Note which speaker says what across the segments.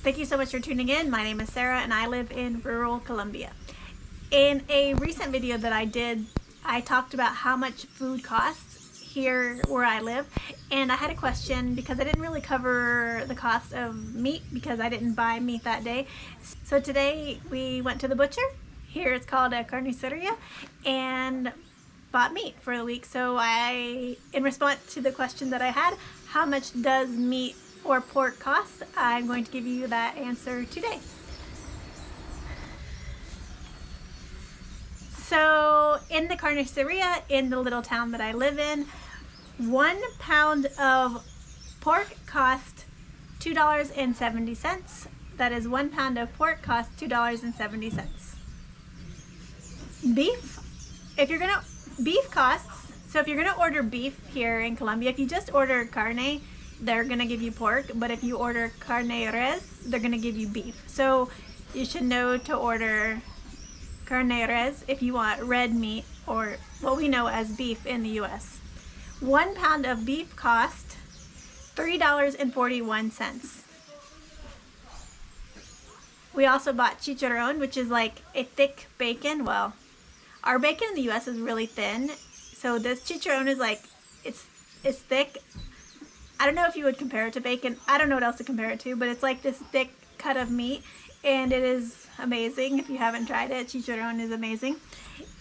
Speaker 1: Thank you so much for tuning in. My name is Sarah and I live in rural Colombia. In a recent video that I did, I talked about how much food costs here where I live, and I had a question because I didn't really cover the cost of meat because I didn't buy meat that day. So today we went to the butcher. Here it's called a carniceria, and bought meat for the week. So in response to the question that I had, how much does meat or pork cost, I'm going to give you that answer today. So in the carniceria in the little town that I live in, 1 pound of pork cost $2.70. That is 1 pound of pork costs $2.70. Beef, beef costs, so if you're gonna order beef here in Colombia, if you just order carne, they're gonna give you pork, but if you order carne res, they're gonna give you beef. So you should know to order carne res if you want red meat, or what we know as beef in the US. 1 pound of beef cost $3.41. We also bought chicharrón, which is like a thick bacon. Well, our bacon in the US is really thin, so this chicharrón is like, it's thick. I don't know if you would compare it to bacon. I don't know what else to compare it to, but it's like this thick cut of meat, and it is amazing. If you haven't tried it, chicharrón is amazing.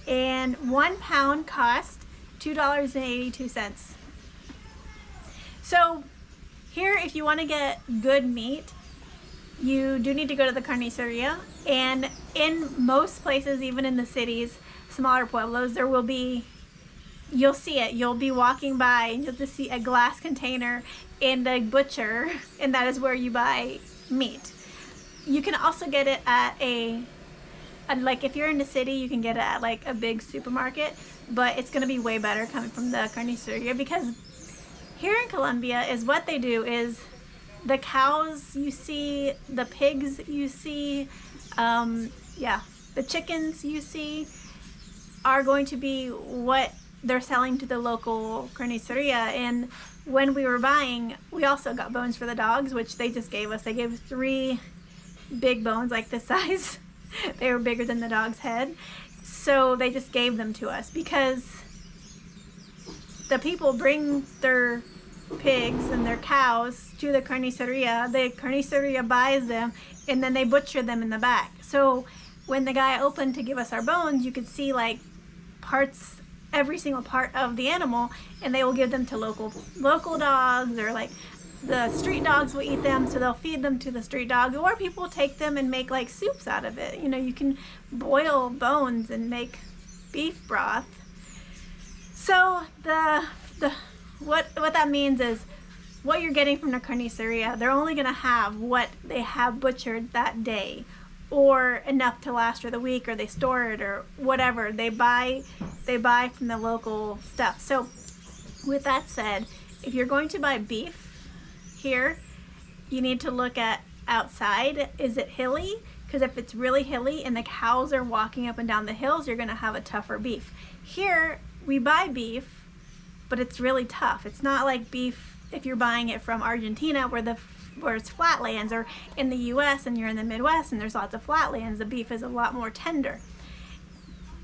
Speaker 1: And 1 pound cost $2.82. So here, if you want to get good meat, you do need to go to the carniceria. And in most places, even in the cities, smaller pueblos, there will be, you'll see it. You'll be walking by and you'll just see a glass container in the butcher, and that is where you buy meat. You can also get it at like if you're in the city, you can get it at like a big supermarket, but it's gonna be way better coming from the carniceria, because here in Colombia is what they do is the cows you see, the pigs you see, the chickens you see are going to be what they're selling to the local carniceria. And when we were buying, we also got bones for the dogs, which they just gave us. They gave us 3 big bones like this size. They were bigger than the dog's head. So they just gave them to us because the people bring their pigs and their cows to the carniceria. The carniceria buys them and then they butcher them in the back. So when the guy opened to give us our bones, you could see like parts, every single part of the animal, and they will give them to local dogs, or like the street dogs will eat them, so they'll feed them to the street dogs, or people take them and make like soups out of it. You know, you can boil bones and make beef broth. So what that means is what you're getting from the carniceria, they're only gonna have what they have butchered that day, or enough to last for the week, or they store it, or whatever. They buy from the local stuff. So with that said, if you're going to buy beef here, you need to look at outside. Is it hilly? Because if it's really hilly and the cows are walking up and down the hills, you're gonna have a tougher beef. Here we buy beef, but it's really tough. It's not like beef if you're buying it from Argentina where it's flatlands, or in the US and you're in the Midwest and there's lots of flatlands, the beef is a lot more tender.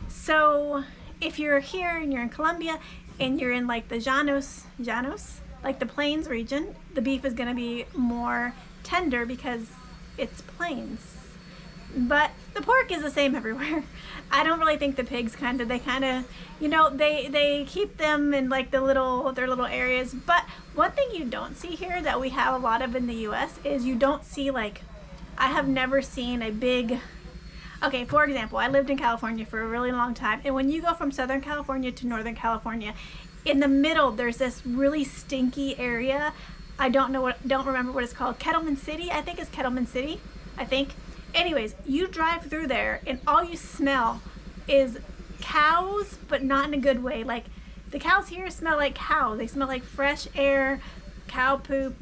Speaker 1: So if you're here and you're in Colombia and you're in like the llanos, like the plains region, the beef is gonna be more tender because it's plains. But the pork is the same everywhere. I don't really think the pigs you know, they keep them in like their little areas. But one thing you don't see here that we have a lot of in the US is you don't see, like, I have never seen a big, okay, for example, I lived in California for a really long time, and when you go from Southern California to Northern California, in the middle there's this really stinky area. I don't remember what it's called. Kettleman City, I think it's Kettleman City, I think. Anyways, you drive through there and all you smell is cows, but not in a good way. Like, the cows here smell like cows. They smell like fresh air, cow poop,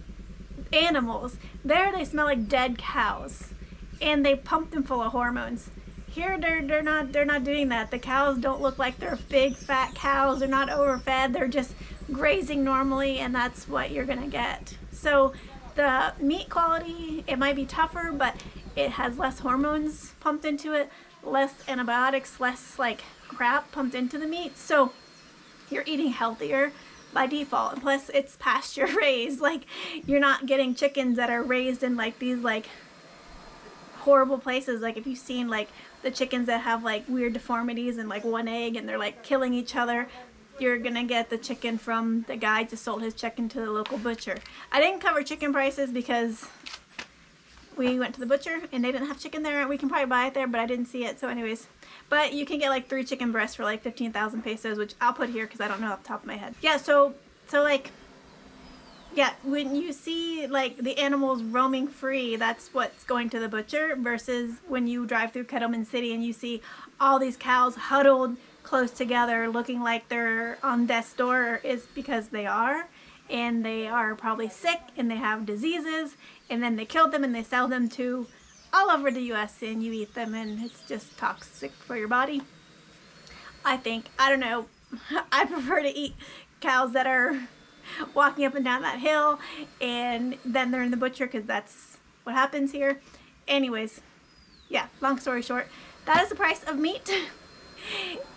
Speaker 1: animals. There they smell like dead cows, and they pump them full of hormones. Here they're not doing that. The cows don't look like they're big fat cows. They're not overfed. They're just grazing normally, and that's what you're gonna get. So The meat quality, it might be tougher, but it has less hormones pumped into it, less antibiotics, less like crap pumped into the meat. So you're eating healthier by default. And plus it's pasture raised. Like, you're not getting chickens that are raised in like these like horrible places. Like, if you've seen like the chickens that have like weird deformities and like one egg and they're like killing each other, you're gonna get the chicken from the guy just sold his chicken to the local butcher. I didn't cover chicken prices because we went to the butcher and they didn't have chicken there. We can probably buy it there, but I didn't see it. So anyways, but you can get like 3 chicken breasts for like 15,000 pesos, which I'll put here because I don't know off the top of my head. Yeah, so like, yeah, when you see like the animals roaming free, that's what's going to the butcher, versus when you drive through Kettleman City and you see all these cows huddled close together looking like they're on death's door, is because they are, and they are probably sick and they have diseases, and then they kill them and they sell them to all over the US and you eat them, and it's just toxic for your body. I think, I don't know, I prefer to eat cows that are walking up and down that hill and then they're in the butcher, because that's what happens here. Anyways, yeah, long story short, that is the price of meat.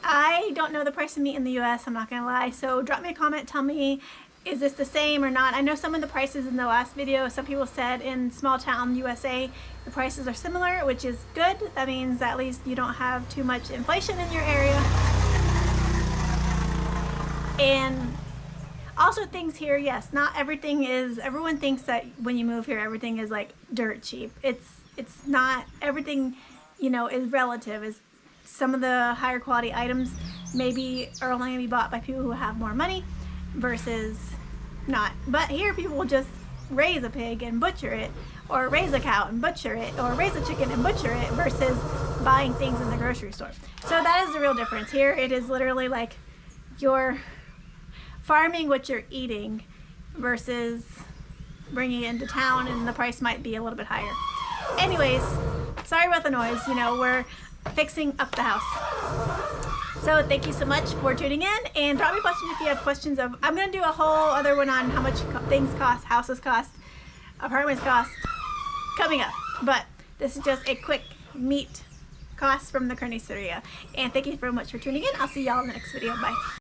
Speaker 1: I don't know the price of meat in the US, I'm not gonna lie, so drop me a comment, tell me, is this the same or not? I know some of the prices in the last video, some people said in small town USA the prices are similar, which is good. That means at least you don't have too much inflation in your area. And also things here, yes, not everything is, everyone thinks that when you move here everything is like dirt cheap. It's not. Everything, you know, is relative. Is some of the higher quality items maybe are only going to be bought by people who have more money versus not. But here people will just raise a pig and butcher it, or raise a cow and butcher it, or raise a chicken and butcher it, versus buying things in the grocery store. So that is the real difference. Here it is literally like you're farming what you're eating versus bringing it into town, and the price might be a little bit higher. Anyways, sorry about the noise, you know, we're fixing up the house. So thank you so much for tuning in, and drop me questions if you have questions of, I'm going to do a whole other one on how much things cost, houses cost, apartments cost, coming up. But this is just a quick meat cost from the carniceria. And thank you very much for tuning in. I'll see y'all in the next video. Bye.